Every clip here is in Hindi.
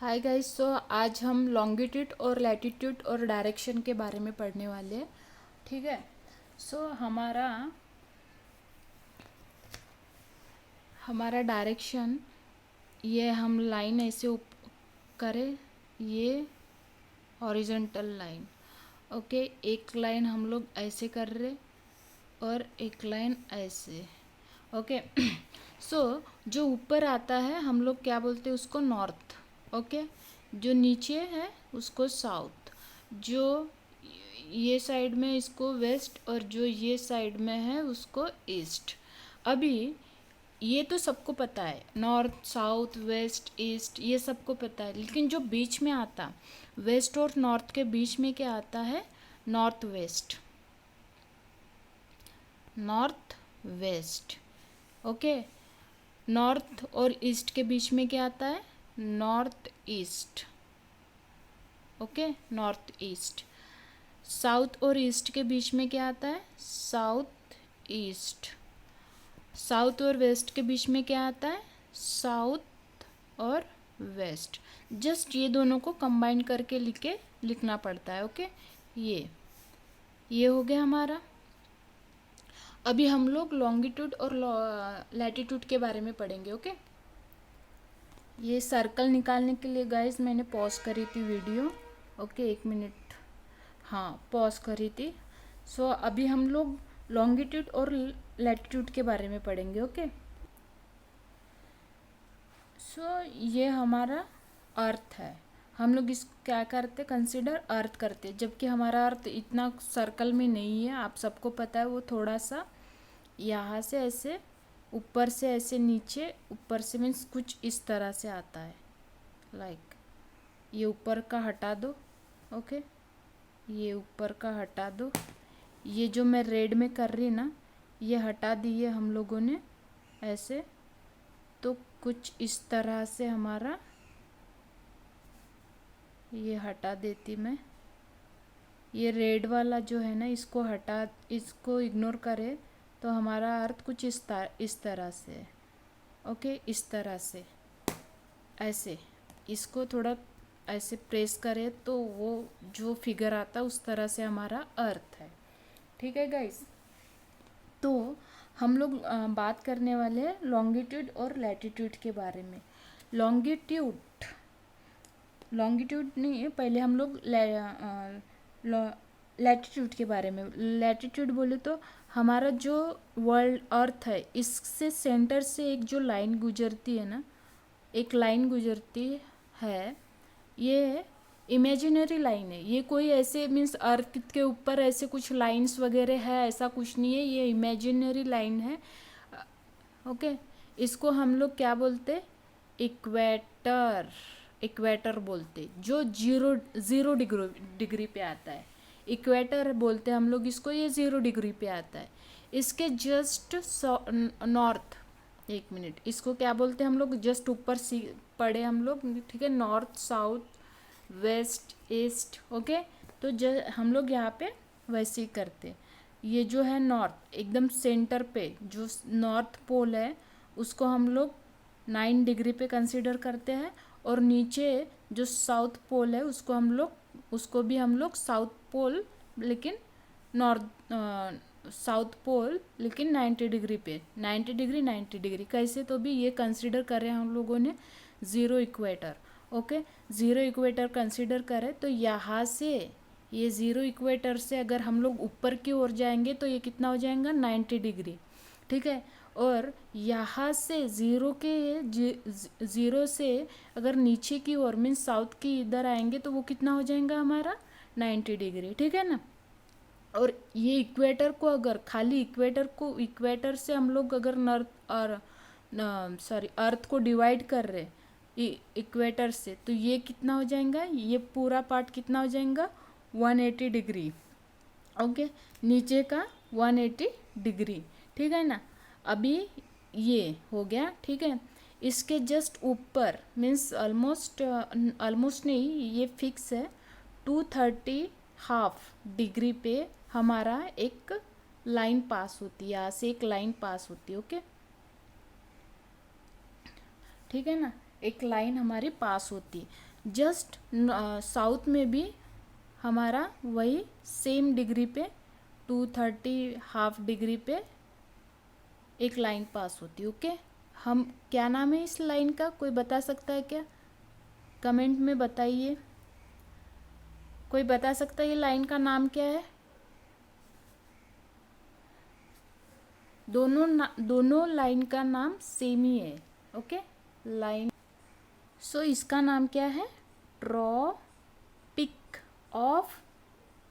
Hi guys. सो आज हम लॉन्गिट्यूड और लैटिट्यूड और डायरेक्शन के बारे में पढ़ने वाले हैं। ठीक है। सो हमारा डायरेक्शन, ये हम लाइन ऐसे करें, ये हॉरिजॉन्टल लाइन। ओके, एक लाइन हम लोग ऐसे कर रहे और एक लाइन ऐसे। ओके। सो जो ऊपर आता है हम लोग क्या बोलते हैं उसको नॉर्थ। ओके। जो नीचे है उसको साउथ। जो ये साइड में इसको वेस्ट और जो ये साइड में है उसको ईस्ट। अभी ये तो सबको पता है, नॉर्थ साउथ वेस्ट ईस्ट ये सबको पता है, लेकिन जो बीच में आता, वेस्ट और नॉर्थ के बीच में क्या आता है? North west. North west. Okay. North और ईस्ट के बीच में क्या आता है? North east. Okay, north east. South और ईस्ट के बीच में क्या आता है? South east. साउथ और वेस्ट के बीच में क्या आता है? साउथ और वेस्ट। जस्ट ये दोनों को कंबाइन करके लिखना पड़ता है। ओके। ये हो गया हमारा। अभी हम लोग लॉन्गिट्यूड और लैटिट्यूड के बारे में पढ़ेंगे। ओके। ये सर्कल निकालने के लिए गाइस मैंने पॉज करी थी वीडियो। Okay, 1 minute. हाँ, पॉज करी थी। सो अभी हम लोग लॉन्गिट्यूड और लैटिट्यूड के बारे में पढ़ेंगे। ओके। सो ये हमारा अर्थ है। हम लोग इस क्या करते, कंसिडर अर्थ करते, जबकि हमारा अर्थ इतना सर्कल में नहीं है। आप सबको पता है, वो थोड़ा सा यहाँ से ऐसे, ऊपर से ऐसे नीचे, ऊपर से मीन्स कुछ इस तरह से आता है। लाइक ये ऊपर का हटा दो। ओके, ये ऊपर का हटा दो। ये जो मैं रेड में कर रही ना, ये हटा दिए हम लोगों ने ऐसे, तो कुछ इस तरह से हमारा, ये हटा देती मैं। ये रेड वाला जो है ना, इसको हटा, इसको इग्नोर करे तो हमारा अर्थ कुछ इस तरह से है। ओके, इस तरह से ऐसे, इसको थोड़ा ऐसे प्रेस करे तो वो जो फिगर आता है उस तरह से हमारा अर्थ है। ठीक है गाइस। तो हम लोग बात करने वाले हैं लॉन्गिट्यूड और लैटिट्यूड के बारे में। लॉन्गिट्यूड नहीं है, पहले हम लोग लैटिट्यूड के बारे में। लैटिट्यूड बोले तो हमारा जो वर्ल्ड अर्थ है, इससे सेंटर से एक जो लाइन गुजरती है ना, एक लाइन गुजरती है, ये इमेजिनरी लाइन है। ये कोई ऐसे मीन्स अर्थ के ऊपर ऐसे कुछ लाइंस वगैरह है, ऐसा कुछ नहीं है, ये इमेजिनरी लाइन है। ओके। इसको हम लोग क्या बोलते? इक्वेटर। इक्वेटर बोलते, जो ज़ीरो डिग्री पे आता है। इक्वेटर बोलते हम लोग इसको, ये 0 डिग्री पे आता है। इसके जस्ट नॉर्थ, 1 मिनट, इसको क्या बोलते हैं हम लोग? जस्ट ऊपर पढ़े हम लोग। ठीक है, north south west east. Okay. तो हम लोग यहाँ पे वैसे ही करते। ये जो है नॉर्थ, एकदम सेंटर पे जो नॉर्थ पोल है उसको हम लोग 9 डिग्री पे कंसीडर करते हैं, और नीचे जो साउथ पोल है उसको भी हम लोग साउथ पोल, लेकिन नॉर्थ साउथ पोल लेकिन 90 डिग्री पे, 90 डिग्री 90 डिग्री कैसे तो भी ये कंसिडर करें हम लोगों ने zero equator. Okay, zero equator consider करें तो यहाँ से, ये ज़ीरो इक्वेटर से अगर हम लोग ऊपर की ओर जाएंगे तो ये कितना हो जाएगा? 90 डिग्री। ठीक है। और यहाँ से ज़ीरो से अगर नीचे की ओर मीन्स साउथ की इधर आएंगे तो वो कितना हो जाएगा हमारा? 90 डिग्री। ठीक है ना। और ये इक्वेटर को, अगर खाली इक्वेटर से हम लोग अगर अर्थ को डिवाइड कर रहे इक्वेटर से, तो ये कितना हो जाएगा? ये पूरा पार्ट कितना हो जाएगा? 180 डिग्री। ओके, नीचे का 180 डिग्री। ठीक है ना। अभी ये हो गया। ठीक है। इसके जस्ट ऊपर मीन्स ऑलमोस्ट नहीं, ये फिक्स है, 230 डिग्री पे हमारा एक लाइन पास होती है, यहाँ से एक लाइन पास होती है। ओके, ठीक है ना, एक लाइन हमारी पास होती है। जस्ट साउथ में भी हमारा वही सेम डिग्री पे 230 हाफ डिग्री पे एक लाइन पास होती है। ओके, हम क्या नाम है इस लाइन का, कोई बता सकता है क्या? कमेंट में बताइए, कोई बता सकता है ये लाइन का नाम क्या है? दोनों लाइन का नाम सेम ही है। ओके, लाइन, सो इसका नाम क्या है? Tropic of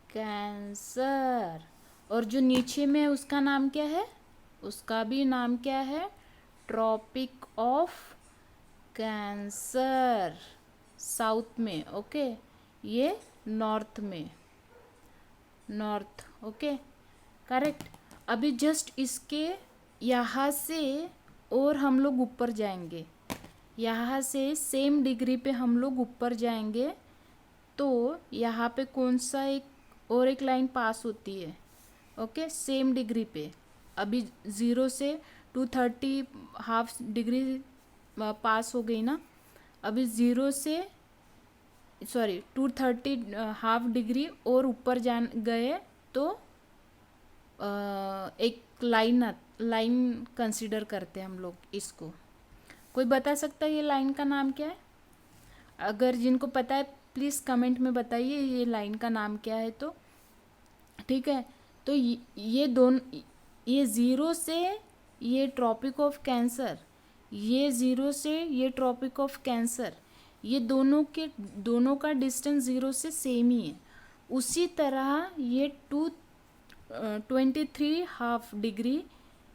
Cancer. और जो नीचे में है उसका नाम क्या है? उसका भी नाम क्या है? ट्रॉपिक ऑफ कैंसर, साउथ में। ओके, ये नॉर्थ में, नॉर्थ। Okay, correct. अभी जस्ट इसके यहाँ से और हम लोग ऊपर जाएंगे, यहाँ से सेम डिग्री पे हम लोग ऊपर जाएंगे तो यहाँ पे कौन सा एक लाइन पास होती है। ओके, सेम डिग्री पे। अभी 0 से 230 हाफ डिग्री पास हो गई ना। अभी 0 से 230 हाफ डिग्री और ऊपर जान गए तो एक लाइन कंसिडर करते हैं हम लोग इसको। कोई बता सकता है ये लाइन का नाम क्या है? अगर जिनको पता है प्लीज़ कमेंट में बताइए ये लाइन का नाम क्या है। तो ठीक है, तो ये 0 से ये ट्रॉपिक ऑफ कैंसर, ये 0 से ये ट्रॉपिक ऑफ कैंसर, ये दोनों का डिस्टेंस 0 से सेम ही है। उसी तरह ये 23 हाफ डिग्री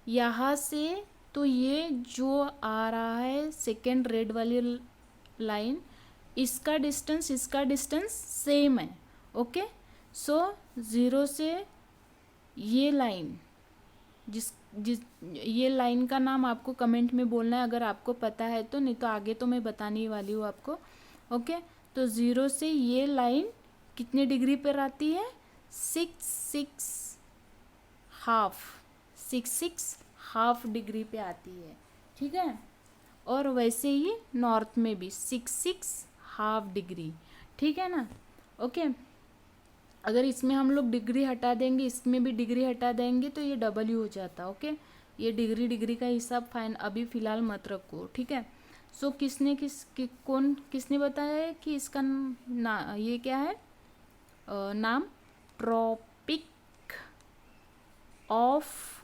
यहाँ से, तो ये जो आ रहा है सेकेंड रेड वाली लाइन, इसका डिस्टेंस सेम है। ओके, सो 0 से ये लाइन, जिस जिस ये लाइन का नाम आपको कमेंट में बोलना है अगर आपको पता है तो, नहीं तो आगे तो मैं बताने वाली हूँ आपको। ओके, तो 0 से ये लाइन कितने डिग्री पर आती है? 66 हाफ डिग्री पे आती है। ठीक है, और वैसे ही नॉर्थ में भी 66 हाफ डिग्री। ठीक है ना। ओके, अगर इसमें हम लोग डिग्री हटा देंगे, इसमें भी डिग्री हटा देंगे तो ये डबल हो जाता। ओके, ये डिग्री का हिसाब फाइन अभी फ़िलहाल मत रखो। ठीक है, सो किसने बताया है कि इसका ये क्या है? नाम ट्रॉपिक ऑफ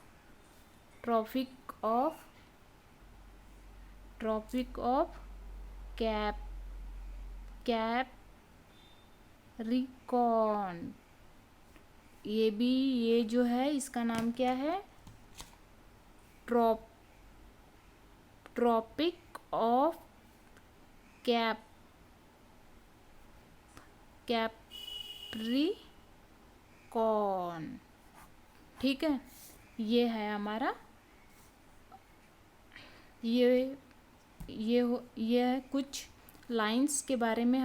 कैप्रिकॉर्न। ये जो है इसका नाम क्या है? Tropic of Capricorn. ठीक है, ये है हमारा, ये है कुछ लाइंस के बारे में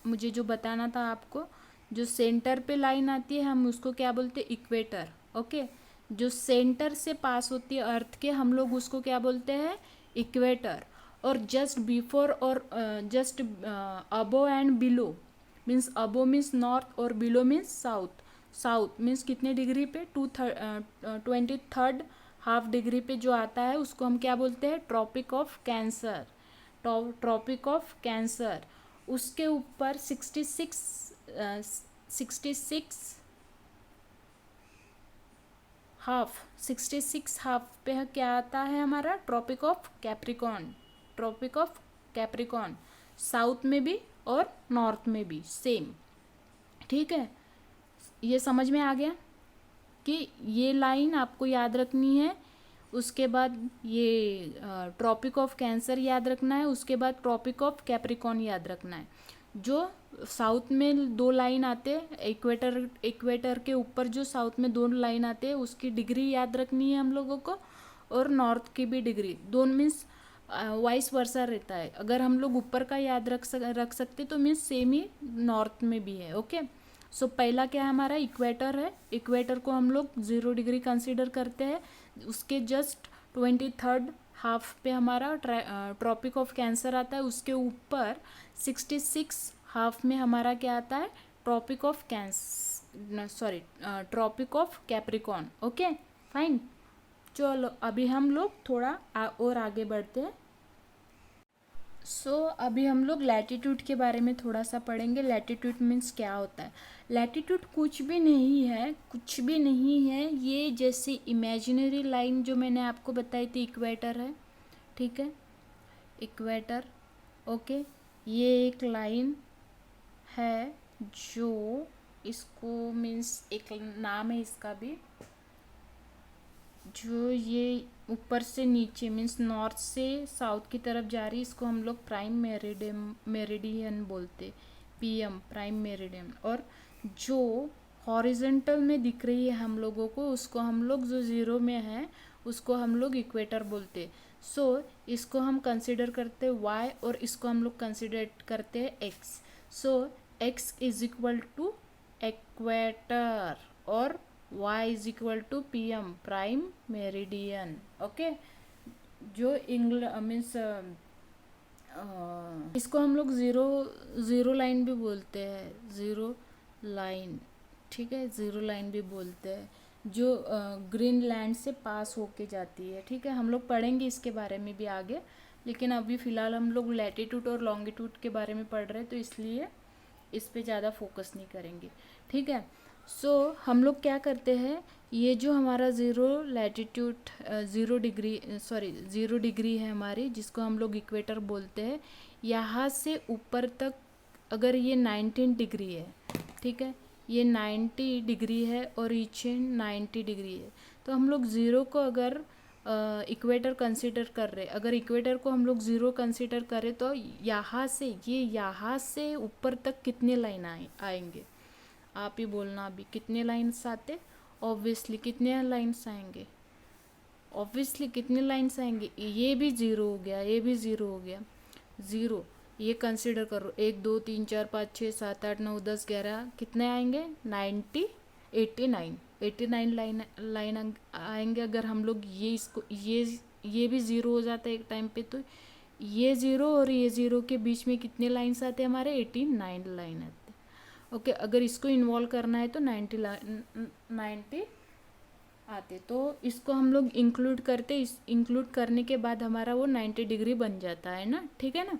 मुझे जो बताना था आपको। जो सेंटर पे लाइन आती है हम उसको क्या बोलते हैं? इक्वेटर। ओके, जो सेंटर से पास होती है अर्थ के हम लोग उसको क्या बोलते हैं? इक्वेटर। और जस्ट बिफोर और just above and below means, above means north और बिलो मीन्स साउथ मीन्स कितने डिग्री पे? 23 हाफ डिग्री पे जो आता है उसको हम क्या बोलते हैं? Tropic of Cancer. Tropic of Cancer, उसके ऊपर 66 हाफ पे क्या आता है हमारा? Tropic of Capricorn. साउथ में भी और नॉर्थ में भी सेम। ठीक है, ये समझ में आ गया कि ये लाइन आपको याद रखनी है। उसके बाद ये ट्रॉपिक ऑफ कैंसर याद रखना है। उसके बाद ट्रॉपिक ऑफ कैप्रिकॉर्न याद रखना है। जो साउथ में 2 लाइन आते हैं, इक्वेटर के ऊपर जो साउथ में 2 लाइन आते हैं उसकी डिग्री याद रखनी है हम लोगों को, और नॉर्थ की भी डिग्री। दोनों मीन्स वाइस वर्सा रहता है। अगर हम लोग ऊपर का याद रख सकते तो मीन्स सेम ही नॉर्थ में भी है। ओके, सो पहला क्या है हमारा? इक्वेटर है। इक्वेटर को हम लोग 0 डिग्री कंसीडर करते हैं। उसके जस्ट 23 हाफ पे हमारा ट्रॉपिक ऑफ कैंसर आता है, उसके ऊपर 66 हाफ में हमारा क्या आता है, Tropic of Tropic of Capricorn. Okay fine. चलो अभी हम लोग थोड़ा और आगे बढ़ते हैं। अभी हम लोग लैटिट्यूड के बारे में थोड़ा सा पढ़ेंगे। लैटिट्यूड मीन्स क्या होता है। लैटिट्यूड कुछ भी नहीं है, कुछ भी नहीं है। ये जैसे इमेजिनरी लाइन जो मैंने आपको बताई थी, इक्वेटर है, ठीक है, इक्वेटर। ओके, ये एक लाइन है जो इसको मीन्स एक नाम है इसका भी, जो ये ऊपर से नीचे मीन्स नॉर्थ से साउथ की तरफ जा रही है, इसको हम लोग प्राइम मेरिडियन बोलते, पीएम, प्राइम मेरिडियन। और जो हॉरिजेंटल में दिख रही है हम लोगों को, उसको हम लोग, जो ज़ीरो में है उसको हम लोग इक्वेटर बोलते। इसको हम कंसिडर करते हैं वाई, और इसको हम लोग कंसिडर करते हैं X. X is equal to equator और y is equal to P M, prime meridian. Okay, जो मीन्स इसको हम लोग ज़ीरो लाइन भी बोलते हैं, ज़ीरो लाइन, ठीक है, ज़ीरो लाइन भी बोलते हैं, जो ग्रीनलैंड से पास होके जाती है। ठीक है, हम लोग पढ़ेंगे इसके बारे में भी आगे, लेकिन अभी फ़िलहाल हम लोग लैटिट्यूड और लॉन्गिट्यूड के बारे में पढ़ रहे हैं, तो इसलिए इस पे ज़्यादा फोकस नहीं करेंगे। ठीक है, हम लोग क्या करते हैं, ये जो हमारा ज़ीरो डिग्री है हमारी, जिसको हम लोग इक्वेटर बोलते हैं, यहाँ से ऊपर तक अगर ये 19 डिग्री है, ठीक है, ये 90 डिग्री है और नीचे 90 डिग्री है, तो हम लोग ज़ीरो को अगर इक्वेटर कंसिडर कर रहे, अगर इक्वेटर को हम लोग ज़ीरो कंसिडर करें, तो यहाँ से ऊपर तक कितने लाइन आएंगे, आप ही बोलना अभी कितने लाइन्स आते। ऑब्वियसली कितने लाइन्स आएंगे, ऑब्वियसली कितने लाइन्स आएंगे, ये भी ज़ीरो हो गया, ये भी ज़ीरो हो गया, ज़ीरो, ये कंसिडर करो, 1 2 3 4 5 6 7 8 9 10 11, कितने आएंगे, 90 89 लाइन आएंगे। अगर हम लोग ये भी ज़ीरो हो जाता है एक टाइम पे, तो ये ज़ीरो और ये ज़ीरो के बीच में कितने लाइन्स आते हैं हमारे, 89 लाइन आते। ओके, अगर इसको इन्वॉल्व करना है तो 90 आते, तो इसको हम लोग इंक्लूड करते, इंक्लूड करने के बाद हमारा वो 90 डिग्री बन जाता है ना, ठीक है ना,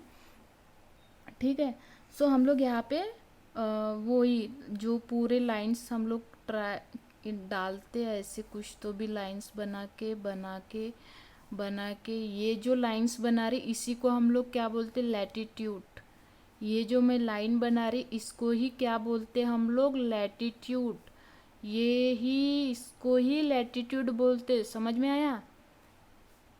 ठीक है। हम लोग यहाँ पे वही जो पूरे लाइंस हम लोग डालते हैं, ऐसे कुछ तो भी लाइंस बना के ये जो लाइंस बना रही, इसी को हम लोग क्या बोलते, लैटिट्यूड। ये जो मैं लाइन बना रही, इसको ही क्या बोलते हम लोग, लैटिट्यूड। इसको ही लैटिट्यूड बोलते, समझ में आया,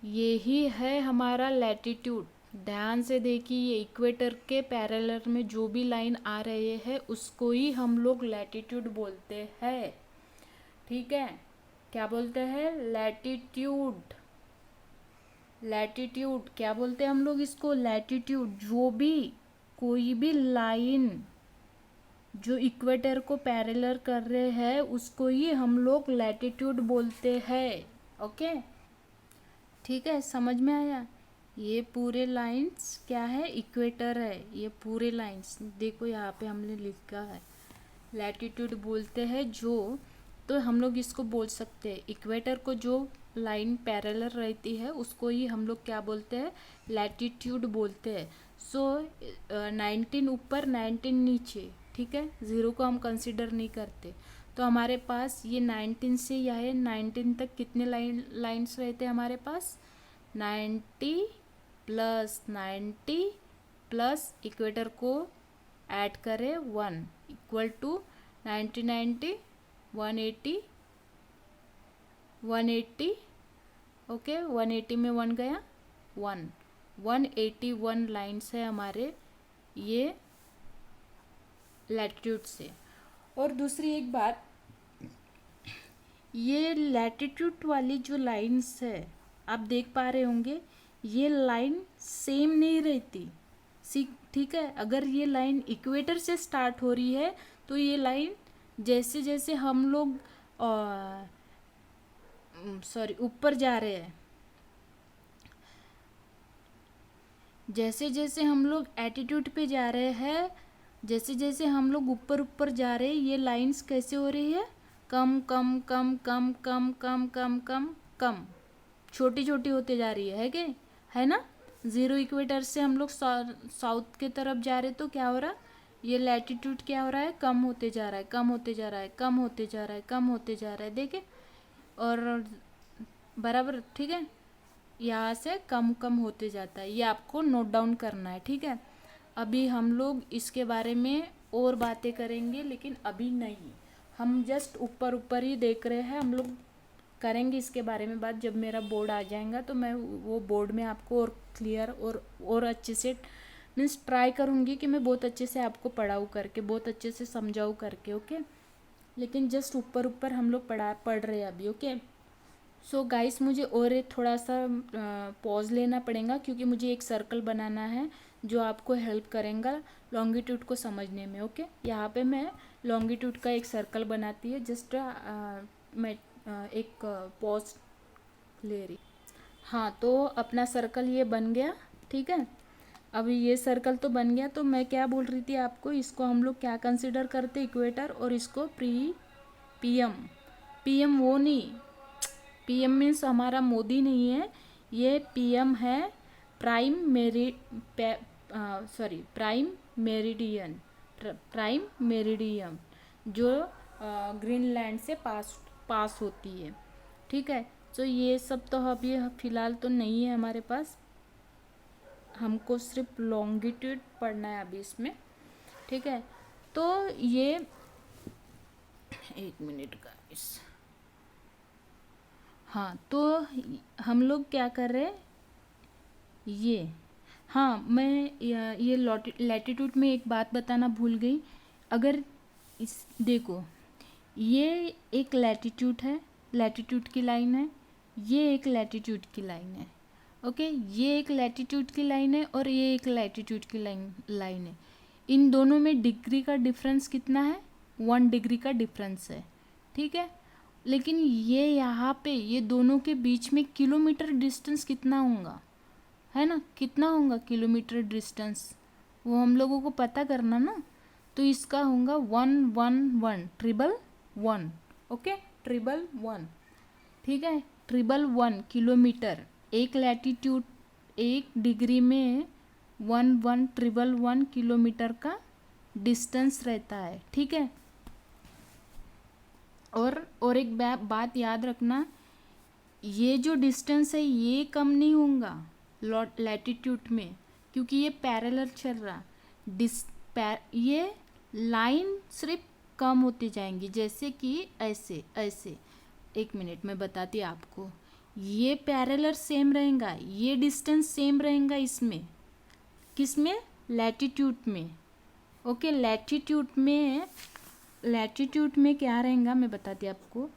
ये ही है हमारा लैटिट्यूड। ध्यान से देखिए, ये इक्वेटर के पैरेलल में जो भी लाइन आ रहे हैं, उसको ही हम लोग लैटिट्यूड बोलते हैं। ठीक है, क्या बोलते हैं, लैटिट्यूड। लैटिट्यूड क्या बोलते हैं हम लोग इसको, लैटिट्यूड। जो भी कोई भी लाइन जो इक्वेटर को पैरेलल कर रहे हैं, उसको ही हम लोग लैटिट्यूड बोलते हैं। ओके, ठीक है, समझ में आया। ये पूरे लाइंस क्या है, इक्वेटर है, ये पूरे लाइंस देखो यहाँ पे हमने लिखा है, लैटिट्यूड बोलते हैं जो, तो हम लोग इसको बोल सकते हैं, इक्वेटर को जो लाइन पैरेलल रहती है उसको ही हम लोग क्या बोलते हैं, लैटिट्यूड बोलते हैं। 19 ऊपर 19 नीचे, ठीक है, ज़ीरो को हम कंसिडर नहीं करते, तो हमारे पास ये 19 से यह 19 तक कितने लाइन्स रहते हैं हमारे पास, 90 प्लस 90 प्लस इक्वेटर को ऐड करें 1 इक्वल टू 90 180 ओके, 180 में 1 गया 181 लाइन्स है हमारे ये लैटिट्यूड से। और दूसरी एक बात, ये लैटिट्यूड वाली जो लाइन्स है, आप देख पा रहे होंगे, ये लाइन सेम नहीं रहती, ठीक है। अगर ये लाइन इक्वेटर से स्टार्ट हो रही है, तो ये लाइन जैसे जैसे हम लोग ऊपर जा रहे हैं, जैसे जैसे हम लोग एटीट्यूड पे जा रहे हैं, जैसे जैसे हम लोग ऊपर ऊपर जा रहे हैं, ये लाइंस कैसे हो रही है, कम कम कम कम कम कम कम कम कम, छोटी छोटी होते जा रही है कि है ना। ज़ीरो इक्वेटर से हम लोग साउथ के तरफ जा रहे तो क्या हो रहा, ये लैटिट्यूड क्या हो रहा है, कम होते जा रहा है, कम होते जा रहा है, कम होते जा रहा है, कम होते जा रहा है, देखे। और बराबर, ठीक है, यहाँ से कम कम होते जाता है, ये आपको नोट डाउन करना है, ठीक है। अभी हम लोग इसके बारे में और बातें करेंगे, लेकिन अभी नहीं, हम जस्ट ऊपर ऊपर ही देख रहे हैं। हम लोग करेंगे इसके बारे में बात जब मेरा बोर्ड आ जाएगा, तो मैं वो बोर्ड में आपको और क्लियर और अच्छे से मीन्स ट्राई करूँगी कि मैं बहुत अच्छे से आपको पढ़ाऊँ करके, बहुत अच्छे से समझाऊँ करके, ओके। लेकिन जस्ट ऊपर ऊपर हम लोग पढ़ रहे हैं अभी, ओके। सो गाइस, मुझे और एक थोड़ा सा पॉज लेना पड़ेगा, क्योंकि मुझे एक सर्कल बनाना है जो आपको हेल्प करेगा लॉन्गिट्यूड को समझने में, ओके। यहाँ पे मैं लॉन्गिट्यूड का एक सर्कल बनाती है, जस्ट मैं एक पॉज ले रही। हाँ, तो अपना सर्कल ये बन गया, ठीक है। अभी ये सर्कल तो बन गया, तो मैं क्या बोल रही थी आपको, इसको हम लोग क्या कंसिडर करते, इक्वेटर, और इसको पीएम। पीएम वो नहीं, पीएम मीन्स हमारा मोदी नहीं है, ये पीएम है प्राइम मेरिडियन, प्राइम मेरिडियन, जो ग्रीनलैंड से पास होती है, ठीक है। तो ये सब तो अभी फ़िलहाल तो नहीं है हमारे पास, हमको सिर्फ लॉन्गिट्यूड पढ़ना है अभी इसमें, ठीक है। तो ये एक मिनट का हाँ, तो हम लोग क्या कर रहे हैं, ये हाँ, मैं ये लैटिट्यूड में एक बात बताना भूल गई। अगर इस देखो, ये एक लैटिट्यूड है, लैटिट्यूड की लाइन है, ये एक लैटिट्यूड की लाइन है, ओके। ये एक लैटिट्यूड की लाइन है और ये एक लैटिट्यूड की लाइन है। इन दोनों में डिग्री का डिफरेंस कितना है, 1 डिग्री का डिफरेंस है, ठीक है। लेकिन ये यहाँ पे ये दोनों के बीच में किलोमीटर डिस्टेंस कितना होगा, है ना, कितना होगा किलोमीटर डिस्टेंस, वो हम लोगों को पता करना ना। तो इसका होगा 111 triple one, okay, triple one, ठीक है, ट्रिपल वन किलोमीटर। एक लैटिट्यूड, एक डिग्री में 1 ट्रिपल वन किलोमीटर का डिस्टेंस रहता है, ठीक है। और एक बात याद रखना, ये जो डिस्टेंस है ये कम नहीं होगा लैटिट्यूड में, क्योंकि ये पैरेलल चल रहा। ये लाइन सिर्फ कम होती जाएंगी, जैसे कि ऐसे ऐसे, एक मिनट में बताती आपको। ये पैरेलल सेम रहेगा, ये डिस्टेंस सेम रहेगा इसमें, किसमें, लैटिट्यूड में, ओके। लैटिट्यूड में क्या रहेगा मैं बताती आपको,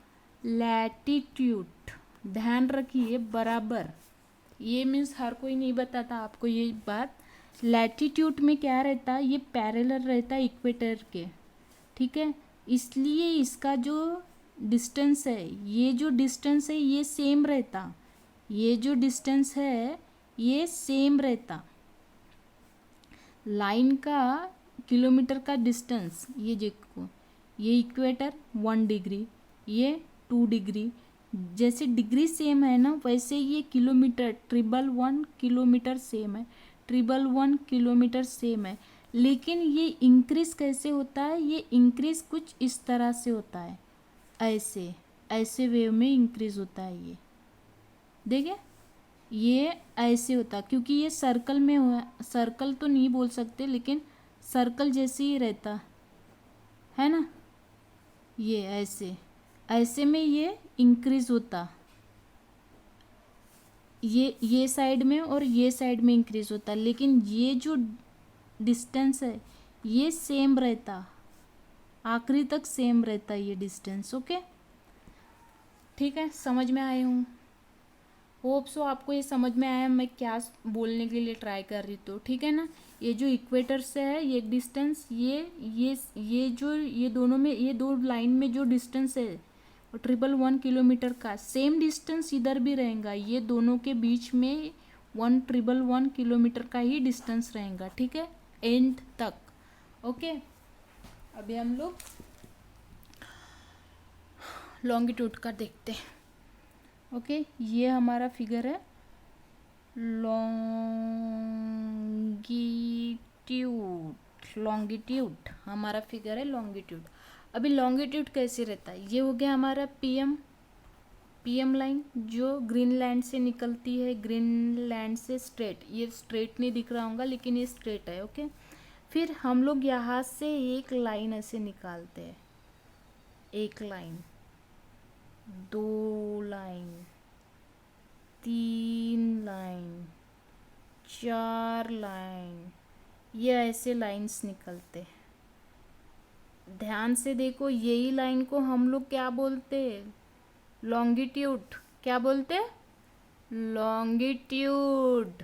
लैटिट्यूड ध्यान रखिए बराबर, ये मीन्स हर कोई नहीं बताता आपको ये बात। लैटिट्यूड में क्या रहता है, ये पैरेलल रहता है इक्वेटर के, ठीक है। इसलिए इसका जो डिस्टेंस है, ये जो डिस्टेंस है ये सेम रहता, ये जो डिस्टेंस है ये सेम रहता। लाइन का किलोमीटर का डिस्टेंस, ये देखो, ये इक्वेटर 1 डिग्री, ये 2 डिग्री, जैसे डिग्री सेम है ना, वैसे ये kilometre, triple one kilometre same है, ट्रिपल वन किलोमीटर सेम है। लेकिन ये इंक्रीज कैसे होता है, ये इंक्रीज कुछ इस तरह से होता है, ऐसे ऐसे वेव में इंक्रीज होता है, ये देखिए, ये ऐसे होता, क्योंकि ये सर्कल में हुआ, सर्कल तो नहीं बोल सकते, लेकिन सर्कल जैसे ही रहता है ना, ये ऐसे ऐसे में ये इंक्रीज होता, ये साइड में और ये साइड में इंक्रीज होता, लेकिन ये जो डिस्टेंस है ये सेम रहता, आखिरी तक सेम रहता ये डिस्टेंस, ओके, ठीक है। समझ में आए हूँ, होप सो आपको ये समझ में आया मैं क्या बोलने के लिए ट्राई कर रही, तो ठीक है ना। ये जो इक्वेटर से है ये डिस्टेंस, ये जो ये दोनों में, ये दो लाइन में जो डिस्टेंस है ट्रिपल वन किलोमीटर का, सेम डिस्टेंस इधर भी रहेगा, ये दोनों के बीच में 1,111 किलोमीटर का ही डिस्टेंस रहेगा, ठीक है, एंड तक। ओके, अभी हम लोग लॉन्गिट्यूड का देखते हैं। ओके, ये हमारा फिगर है लॉन्गिट्यूड हमारा फिगर है लॉन्गिट्यूड। अभी लॉन्गिट्यूड कैसे रहता है, ये हो गया हमारा पीएम लाइन जो ग्रीनलैंड से निकलती है, ग्रीनलैंड से स्ट्रेट, ये स्ट्रेट नहीं दिख रहा होगा लेकिन ये स्ट्रेट है। ओके, फिर हम लोग यहाँ से एक लाइन ऐसे निकालते हैं, एक लाइन, 2 लाइन, 3 लाइन, 4 लाइन, ये ऐसे लाइंस निकलते हैं। ध्यान से देखो, यही लाइन को हम लोग क्या बोलते हैं, लॉन्गिट्यूड। क्या बोलते हैं, लॉन्गिट्यूड।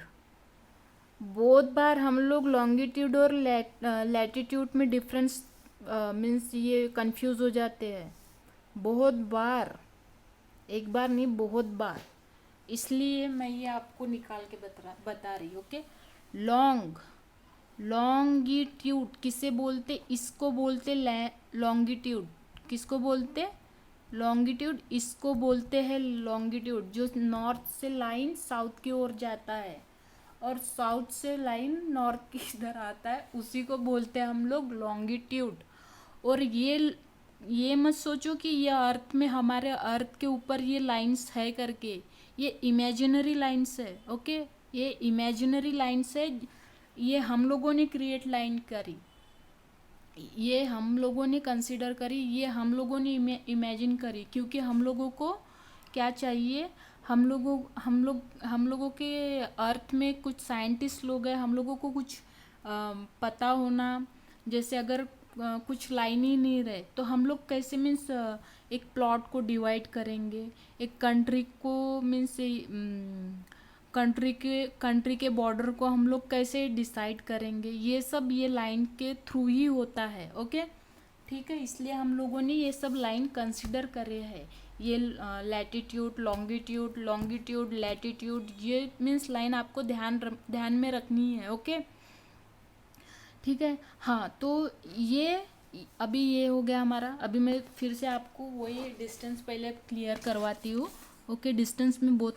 बहुत बार हम लोग लॉन्गिट्यूड और लैटिट्यूड में डिफरेंस मीन्स ये कंफ्यूज हो जाते हैं, बहुत बार, एक बार नहीं बहुत बार, इसलिए मैं ये आपको निकाल के बता रही हूँ। ओके, लॉन्गिट्यूड किसे बोलते, इसको बोलते लॉन्गिट्यूड। किसको बोलते, लॉन्गिट्यूड, इसको बोलते हैं लॉन्गिट्यूड। जो नॉर्थ से लाइन साउथ की ओर जाता है और साउथ से लाइन नॉर्थ की इधर आता है, उसी को बोलते हैं हम लोग लॉन्गिट्यूड। और ये मत सोचो कि ये अर्थ में, हमारे अर्थ के ऊपर ये लाइंस है करके, ये इमेजिनरी लाइंस है। ओके, ये इमेजिनरी लाइंस है, ये हम लोगों ने क्रिएट लाइन करी, ये हम लोगों ने कंसिडर करी, ये हम लोगों ने इमेजिन करी, क्योंकि हम लोगों को क्या चाहिए, हम लोगों के अर्थ में कुछ साइंटिस्ट लोग हैं, हम लोगों को कुछ पता होना। जैसे अगर कुछ लाइन ही नहीं रहे तो हम लोग कैसे मीन्स एक प्लॉट को डिवाइड करेंगे, एक कंट्री को मीन्स कंट्री के बॉर्डर को हम लोग कैसे डिसाइड करेंगे, ये सब ये लाइन के थ्रू ही होता है। ओके, ठीक है, इसलिए हम लोगों ने ये सब लाइन कंसिडर करे हैं, ये लैटिट्यूड, लॉन्गिट्यूड, लैटिट्यूड, ये मीन्स लाइन आपको ध्यान में रखनी है। ओके, ठीक है। हाँ, तो ये अभी ये हो गया हमारा। अभी मैं फिर से आपको वही डिस्टेंस पहले क्लियर करवाती हूँ। ओके, डिस्टेंस में बहुत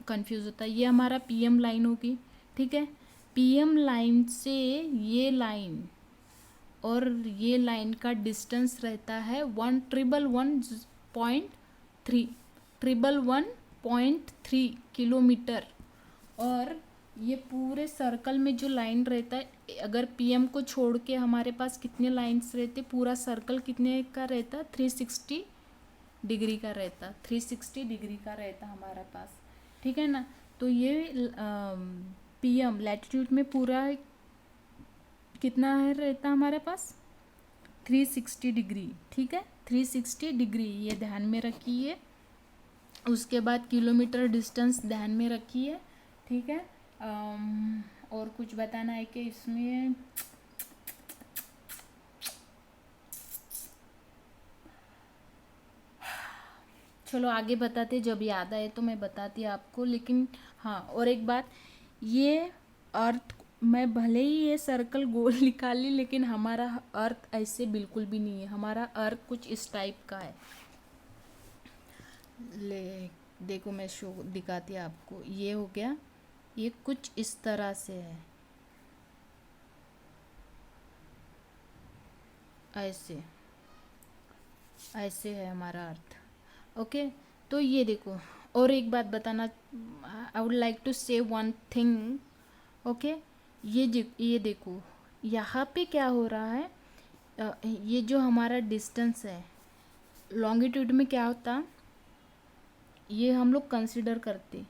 कंफ्यूज होता है। ये हमारा पीएम लाइन होगी, ठीक है। पीएम लाइन से ये लाइन और ये लाइन का डिस्टेंस रहता है 1,111.3 किलोमीटर। और ये पूरे सर्कल में जो लाइन रहता है, अगर पीएम को छोड़ के हमारे पास कितने लाइंस रहते, पूरा सर्कल कितने का रहता, 360 डिग्री का रहता, 360 डिग्री का रहता हमारे पास, ठीक है ना। तो ये पीएम लैटिट्यूड में पूरा कितना है रहता हमारे पास, 360 डिग्री, ठीक है, 360 डिग्री, ये ध्यान में रखिए। उसके बाद किलोमीटर डिस्टेंस ध्यान में रखिए, ठीक है। और कुछ बताना है कि इसमें, चलो आगे बताते, जब याद आए तो मैं बताती आपको। लेकिन हाँ, और एक बात, ये अर्थ, मैं भले ही ये सर्कल गोल निकाली, लेकिन हमारा अर्थ ऐसे बिल्कुल भी नहीं है। हमारा अर्थ कुछ इस टाइप का है। ले देखो, मैं शो दिखाती आपको, ये हो गया, ये कुछ इस तरह से है, ऐसे ऐसे है हमारा अर्थ। ओके, तो ये देखो, और एक बात बताना, आई वुड लाइक टू से वन थिंग। ओके, ये देखो, यहाँ पे क्या हो रहा है, ये जो हमारा डिस्टेंस है, लॉन्गिट्यूड में क्या होता, ये हम लोग कंसिडर करते,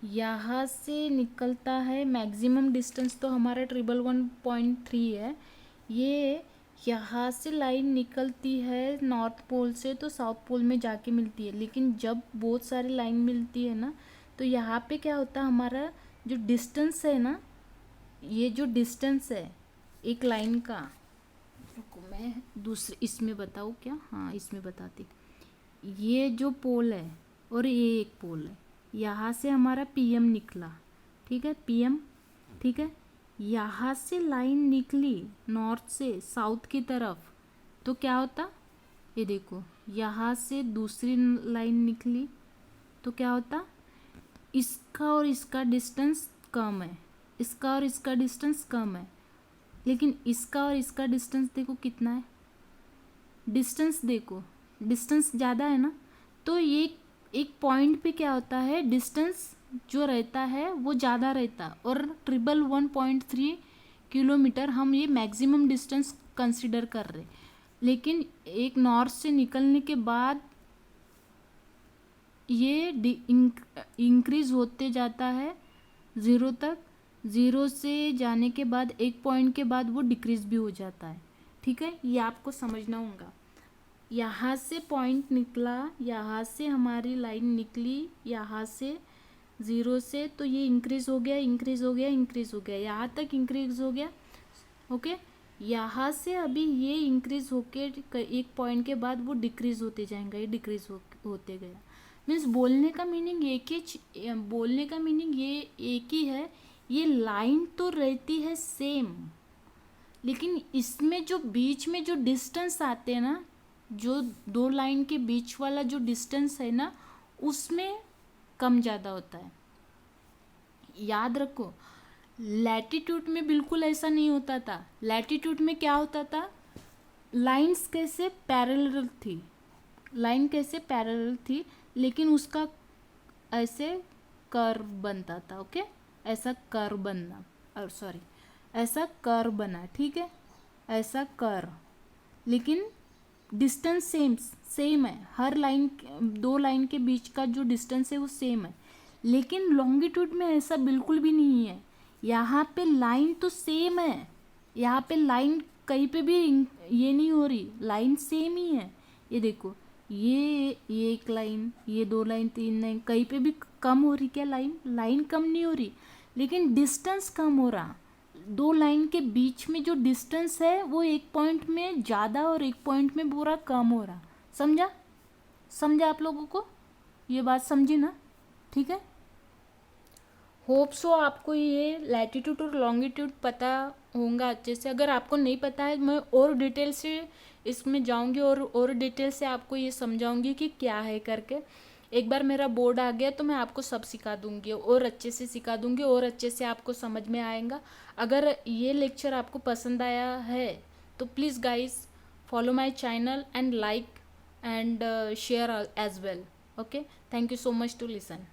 यहाँ से निकलता है मैक्सिमम डिस्टेंस, तो हमारा 1,111.3 है। ये यहाँ से लाइन निकलती है नॉर्थ पोल से, तो साउथ पोल में जाके मिलती है। लेकिन जब बहुत सारी लाइन मिलती है ना, तो यहाँ पे क्या होता है, हमारा जो डिस्टेंस है ना, ये जो डिस्टेंस है एक लाइन का, रुको मैं दूसरे इसमें बताऊँ क्या, हाँ इसमें बताती, ये जो पोल है और ये एक पोल है, यहाँ से हमारा पीएम निकला, ठीक है, PM, ठीक है। यहाँ से लाइन निकली नॉर्थ से साउथ की तरफ, तो क्या होता, ये देखो यहाँ से दूसरी लाइन निकली तो क्या होता, इसका और इसका डिस्टेंस कम है, इसका और इसका डिस्टेंस कम है, लेकिन इसका और इसका डिस्टेंस देखो कितना है, डिस्टेंस देखो, डिस्टेंस ज़्यादा है ना। तो ये एक पॉइंट पे क्या होता है, डिस्टेंस जो रहता है वो ज़्यादा रहता, और 111.3 किलोमीटर हम ये मैक्सिमम डिस्टेंस कंसिडर कर रहे। लेकिन एक नॉर्थ से निकलने के बाद ये इंक्रीज होते जाता है ज़ीरो तक, ज़ीरो से जाने के बाद एक पॉइंट के बाद वो डिक्रीज भी हो जाता है, ठीक है। ये आपको समझना होगा। यहाँ से पॉइंट निकला, यहाँ से हमारी लाइन निकली, यहाँ से ज़ीरो से, तो ये इंक्रीज़ हो गया, इंक्रीज़ हो गया, इंक्रीज़ हो गया, यहाँ तक इंक्रीज़ हो गया, ओके। यहाँ से अभी ये इंक्रीज़ होके एक पॉइंट के बाद वो डिक्रीज़ होते जाएंगे, ये डिक्रीज़ होते गया। मीन्स बोलने का मीनिंग ये एक ही है, ये लाइन तो रहती है सेम, लेकिन इसमें जो बीच में जो डिस्टेंस आते हैं ना, जो दो लाइन के बीच वाला जो डिस्टेंस है ना, उसमें कम ज़्यादा होता है। याद रखो, लैटिट्यूड में बिल्कुल ऐसा नहीं होता था। लैटिट्यूड में क्या होता था, लाइंस कैसे पैरेलल थी, लाइन कैसे पैरेलल थी, लेकिन उसका ऐसे कर्व बनता था, ओके, ऐसा कर्व बनना, और सॉरी ऐसा कर्व बना, ठीक है, ऐसा कर्व, लेकिन डिस्टेंस सेम है, हर लाइन, दो लाइन के बीच का जो डिस्टेंस है वो सेम है। लेकिन लॉन्गिट्यूड में ऐसा बिल्कुल भी नहीं है। यहाँ पे लाइन तो सेम है, यहाँ पे लाइन कहीं पे भी ये नहीं हो रही, लाइन सेम ही है। ये देखो, ये एक लाइन, ये दो लाइन, तीन लाइन, कहीं पे भी कम हो रही क्या, लाइन कम नहीं हो रही, लेकिन डिस्टेंस कम हो रहा। दो लाइन के बीच में जो डिस्टेंस है वो एक पॉइंट में ज़्यादा और एक पॉइंट में पूरा कम हो रहा। समझा आप लोगों को, ये बात समझी ना, ठीक है। होप सो आपको ये लैटिट्यूड और लॉन्गिट्यूड पता होगा अच्छे से। अगर आपको नहीं पता है, मैं और डिटेल से इसमें जाऊंगी और डिटेल से आपको ये समझाऊंगी कि क्या है करके। एक बार मेरा बोर्ड आ गया तो मैं आपको सब सिखा दूंगी, और अच्छे से सिखा दूंगी, और अच्छे से आपको समझ में आएगा। अगर ये लेक्चर आपको पसंद आया है तो please guys follow my channel and like and share as well, okay. Thank you so much to listen.